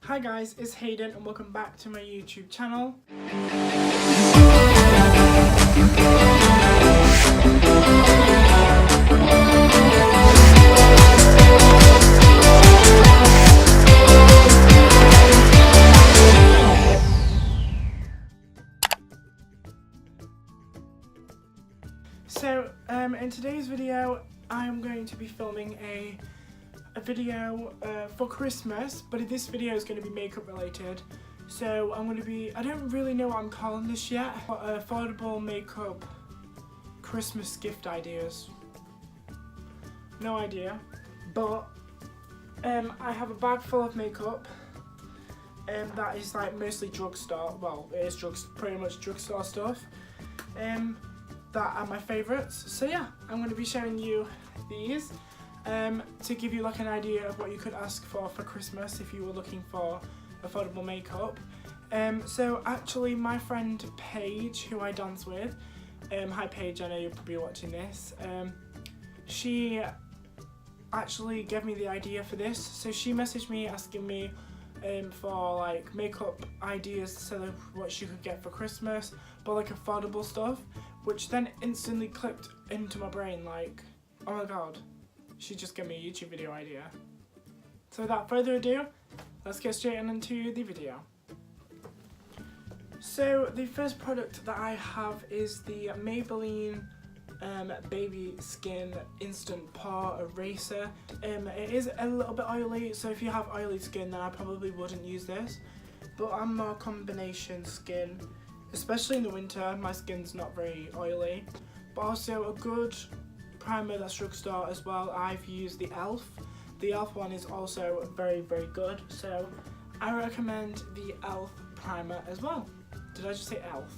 Hi guys, it's Hayden and welcome back to my YouTube channel. So, in today's video, I'm going to be filming a video for Christmas, but this video is going to be makeup related. So I don't really know what I'm calling this yet, but affordable makeup Christmas gift ideas. No idea, but I have a bag full of makeup that is like mostly drugstore, well it is pretty much drugstore stuff. That are my favourites. So yeah, I'm going to be showing you these to give you like an idea of what you could ask for Christmas if you were looking for affordable makeup. So actually my friend Paige, who I dance with, hi Paige, I know you're probably watching this, she actually gave me the idea for this. So she messaged me asking me for like makeup ideas to tell her what she could get for Christmas, but like affordable stuff, which then instantly clicked into my brain like, oh my god, she just gave me a YouTube video idea. So without further ado, let's get straight into the video. So the first product that I have is the Maybelline Baby Skin Instant Pore Eraser. It is a little bit oily, so if you have oily skin then I probably wouldn't use this, but I'm more combination skin, especially in the winter. My skin's not very oily, but also a good primer that's drugstore as well. I've used the e.l.f. The e.l.f. one is also very good, so I recommend the e.l.f. primer as well. Did I just say e.l.f.?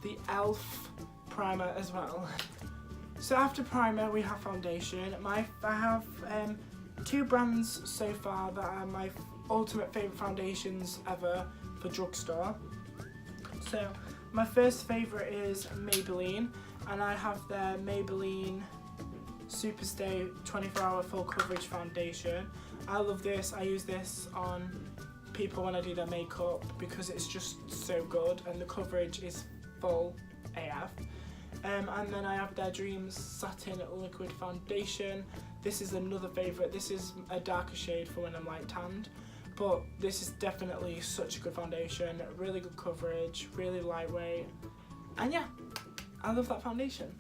The e.l.f. primer as well. So after primer we have foundation. I have two brands so far that are my ultimate favourite foundations ever for drugstore. So my first favourite is Maybelline, and I have their Maybelline Superstay 24-hour full coverage foundation. I love this. I use this on people when I do their makeup because it's just so good and the coverage is full AF. And then I have their Dreams Satin Liquid Foundation. This is another favourite. This is a darker shade for when I'm light tanned, but this is definitely such a good foundation. Really good coverage, really lightweight, and yeah, I love that foundation.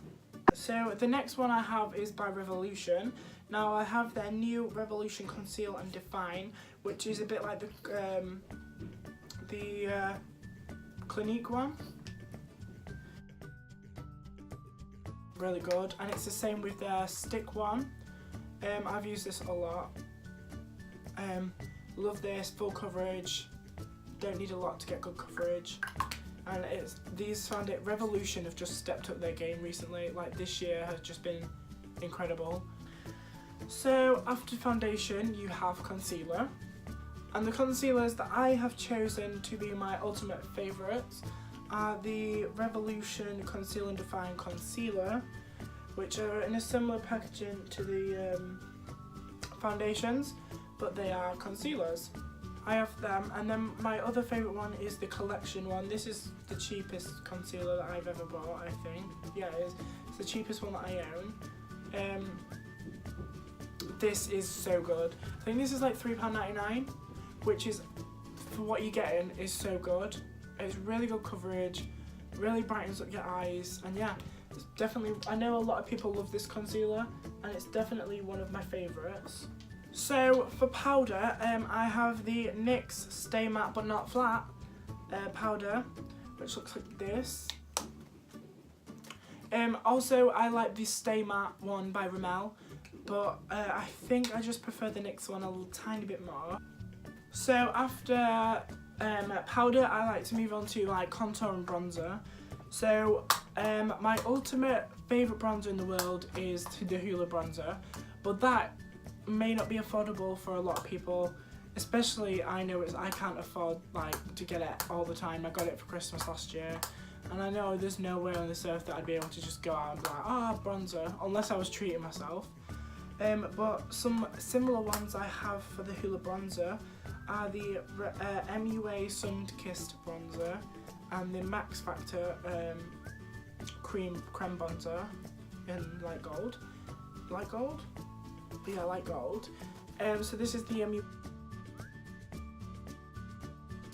So the next one I have is by Revolution. Now I have their new Revolution Conceal and Define, which is a bit like the Clinique one. Really good, and it's the same with their stick one. I've used this a lot. Love this, full coverage. Don't need a lot to get good coverage. And Revolution have just stepped up their game recently. Like this year has just been incredible. So after foundation you have concealer, and the concealers that I have chosen to be my ultimate favourites are the Revolution Conceal and Define Concealer, which are in a similar packaging to the foundations, but they are concealers. I have them, and then my other favourite one is the collection one. This is the cheapest concealer that I've ever bought, I think. Yeah, it is. It's the cheapest one that I own. This is so good. I think this is like £3.99, which is, for what you're getting, is so good. It's really good coverage, really brightens up your eyes, and yeah, it's definitely, I know a lot of people love this concealer, and it's definitely one of my favourites. So for powder, I have the NYX Stay Matte But Not Flat powder, which looks like this. Also, I like the Stay Matte one by Rimmel, but I think I just prefer the NYX one a little tiny bit more. So after powder, I like to move on to like contour and bronzer. So my ultimate favourite bronzer in the world is the Hoola bronzer, but that may not be affordable for a lot of people, especially I can't afford like to get it all the time. I got it for Christmas last year, and I know there's no way on this earth that I'd be able to just go out and be like, bronzer, unless I was treating myself. But some similar ones I have for the Hoola bronzer are the MUA Sun Kissed bronzer and the Max Factor creme bronzer in light gold. Light gold? Yeah, light gold. So this is the MUA.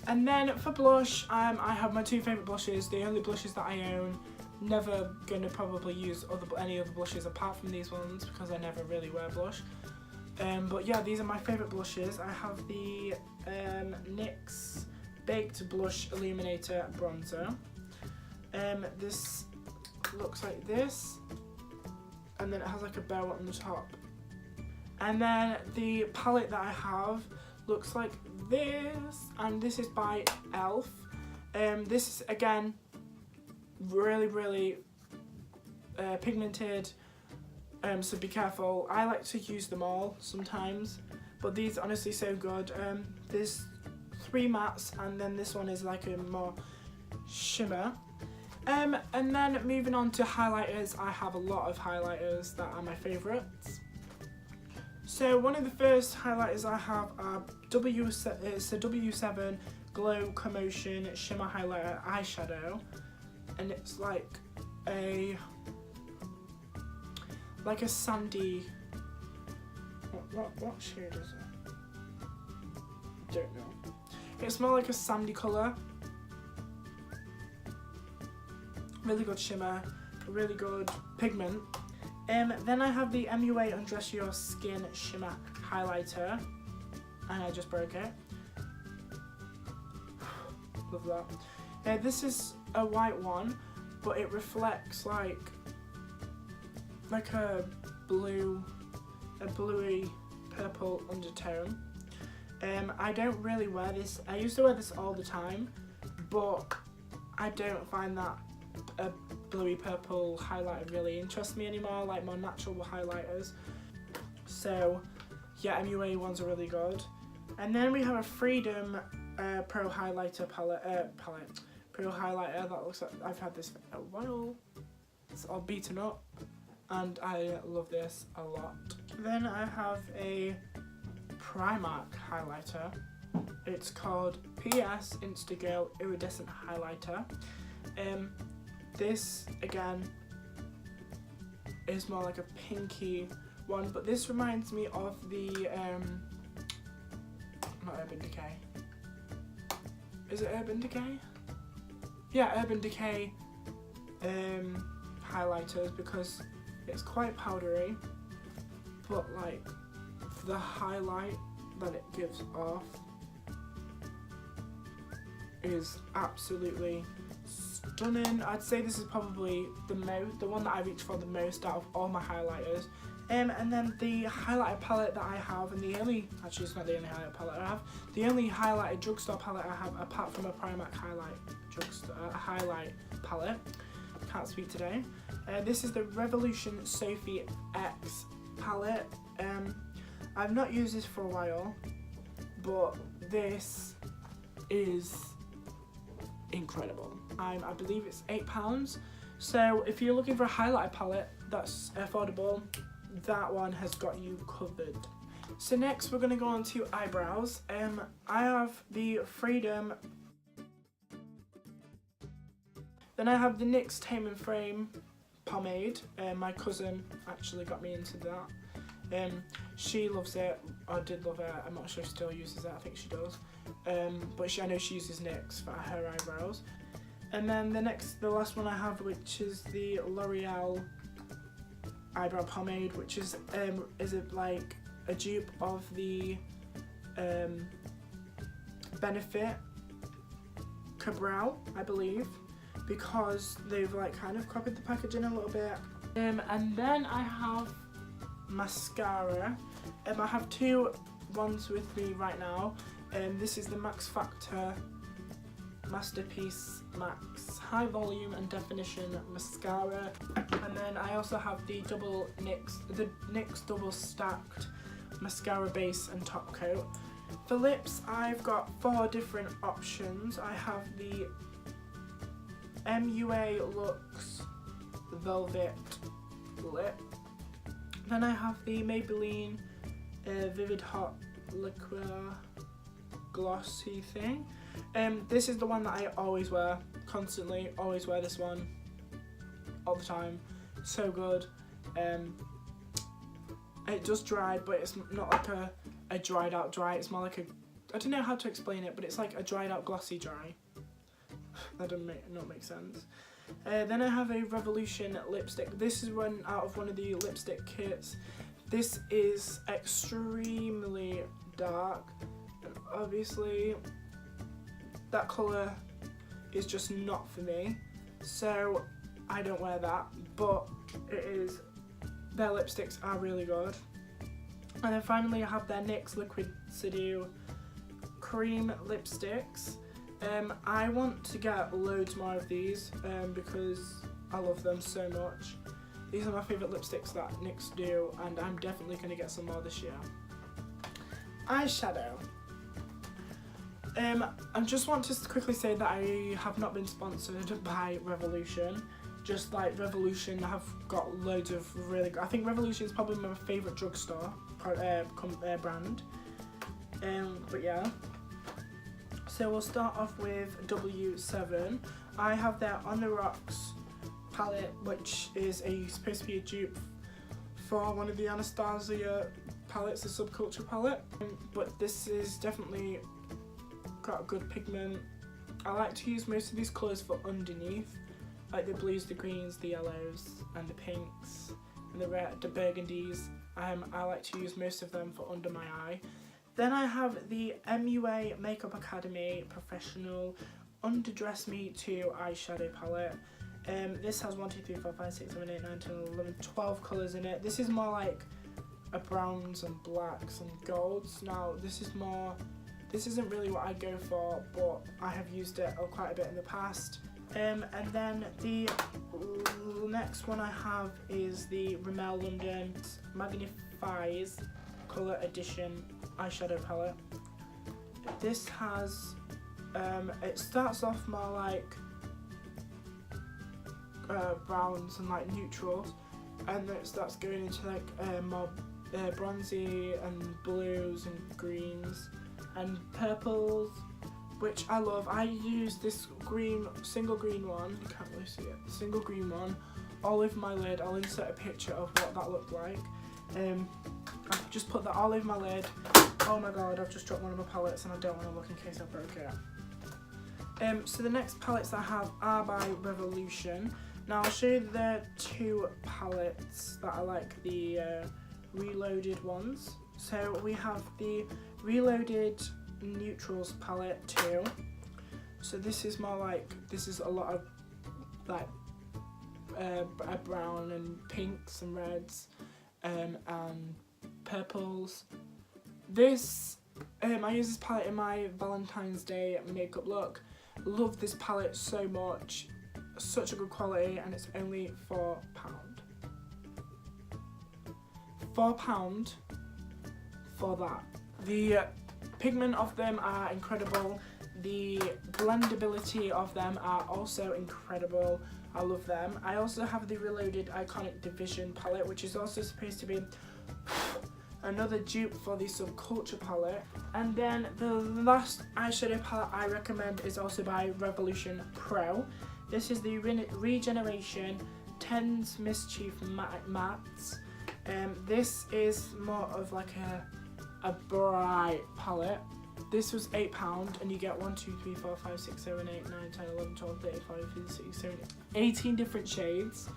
And then for blush, I have my two favourite blushes, the only blushes that I own. Never going to probably use any other blushes apart from these ones because I never really wear blush. But yeah, these are my favourite blushes. I have the NYX Baked Blush Illuminator Bronzer. This looks like this, and then it has like a bow on the top. And then the palette that I have looks like this, and this is by e.l.f. This is again really pigmented, so be careful. I like to use them all sometimes, but these are honestly so good. There's 3 mattes, and then this one is like a more shimmer. And then moving on to highlighters, I have a lot of highlighters that are my favourites. So one of the first highlighters I have are it's a W7 Glow Commotion Shimmer Highlighter Eyeshadow, and it's like a sandy, what shade is it? Don't know. It's more like a sandy colour. Really good shimmer, really good pigment. Then I have the MUA Undress Your Skin Shimmer Highlighter, and I just broke it. Love that. This is a white one, but it reflects like a bluey purple undertone. I don't really wear this. I used to wear this all the time, but I don't find that a bluey purple highlighter really interests me anymore, like more natural highlighters. So yeah, MUA ones are really good. And then we have a Freedom Pro Highlighter palette, Pro Highlighter that looks like, I've had this for a while. It's all beaten up, and I love this a lot. Then I have a Primark highlighter. It's called PS Instagirl Iridescent Highlighter. This again is more like a pinky one, but this reminds me of the not Urban Decay. Is it Urban Decay? Yeah, Urban Decay highlighters, because it's quite powdery, but like the highlight that it gives off is absolutely stunning. I'd say this is probably the one that I reach for the most out of all my highlighters. And then the highlighter palette that I have, and the only, actually it's not the only highlighter palette I have, the only highlighter drugstore palette I have apart from a Primark highlight palette, can't speak today. This is the Revolution Sophie X palette. I've not used this for a while, but this is incredible. I believe it's £8, so if you're looking for a highlighter palette that's affordable, that one has got you covered. So next we're going to go on to eyebrows. I have the Freedom, then I have the NYX Tame and Frame pomade. My cousin actually got me into that. She loves it, or did love it. I'm not sure if she still uses it, I think she does. But I know she uses NYX for her eyebrows. And then the last one I have, which is the L'Oreal eyebrow pomade, which is like a dupe of the Benefit Cabral, I believe, because they've like kind of copied the packaging a little bit. And then I have mascara. I have 2 ones with me right now. This is the Max Factor Masterpiece Max High Volume and Definition Mascara, and then I also have the NYX Double Stacked Mascara Base and Top Coat. For lips, I've got 4 different options. I have the MUA Luxe Velvet Lip. Then I have the Maybelline Vivid Hot Liqueur Glossy thing. This is the one that I always wear, constantly, always wear this one, all the time. So good. It does dry, but it's not like a dried out dry, it's more like a, I don't know how to explain it, but it's like a dried out glossy dry. That doesn't not make sense. Then I have a Revolution lipstick. This is out of one of the lipstick kits. This is extremely dark, and obviously that colour is just not for me, so I don't wear that, but their lipsticks are really good. And then finally I have their NYX Liquid Seduce cream lipsticks. I want to get loads more of these because I love them so much. These are my favourite lipsticks that NYX do, and I'm definitely going to get some more this year. Eyeshadow. I just want to quickly say that I have not been sponsored by Revolution. Just like Revolution have got loads of really good, I think Revolution is probably my favourite drugstore brand. But yeah. So we'll start off with W7. I have their On The Rocks palette, which is supposed to be a dupe for one of the Anastasia palettes, the Subculture palette. But this is definitely got a good pigment. I like to use most of these colours for underneath, like the blues, the greens, the yellows, and the pinks, and the red, the burgundies. I like to use most of them for under my eye. Then I have the MUA Makeup Academy Professional Underdress Me 2 eyeshadow palette. This has 1, 2, 3, 4, 5, 6, 7, 8, 9, 10, 11, 12 colours in it. This is more like a browns and blacks and golds. Now this isn't really what I go for, but I have used it quite a bit in the past. And then the next one I have is the Rimmel London Magnifies Colour Edition eyeshadow palette. This has, it starts off more like browns and like neutrals, and then it starts going into like more bronzy and blues and greens and purples, which I love. I use this single green one, you can't really see it, single green one all over my lid. I'll insert a picture of what that looked like. I've just put that all over my lid. Oh my god, I've just dropped one of my palettes and I don't want to look in case I broke it. So the next palettes that I have are by Revolution. Now I'll show you the two palettes that are like the reloaded ones. So we have the Reloaded Neutrals palette 2. So this is more like, this is a lot of like brown and pinks and reds and purples. This I use this palette in my Valentine's Day makeup look. Love this palette so much, such a good quality, and it's only £4. £4 for that. The pigment of them are incredible. The blendability of them are also incredible. I love them. I also have the Reloaded Iconic Division palette, which is also supposed to be another dupe for the Subculture palette. And then the last eyeshadow palette I recommend is also by Revolution Pro. This is the Regeneration Tens Mischief Mattes. This is more of like a bright palette. This was £8 and you get 1, 2, 3, 4, 5, 6, 7, 8, 9, 10, 11, 12, 13, 14, 15, 16, 17, 18 different shades.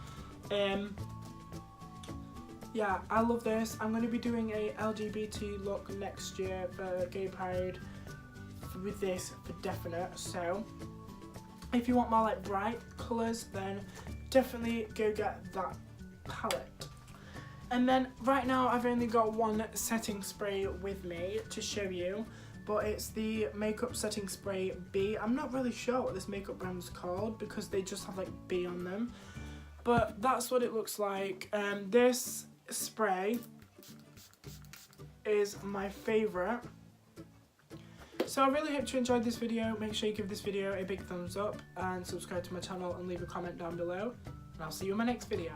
Yeah, I love this. I'm going to be doing a LGBT look next year for Gay Pride with this for definite. So if you want more like bright colours, then definitely go get that palette. And then right now I've only got one setting spray with me to show you, but it's the Makeup Setting Spray B. I'm not really sure what this makeup brand's called because they just have like B on them, but that's what it looks like. This spray is my favourite. So I really hope you enjoyed this video. Make sure you give this video a big thumbs up and subscribe to my channel and leave a comment down below. And I'll see you in my next video.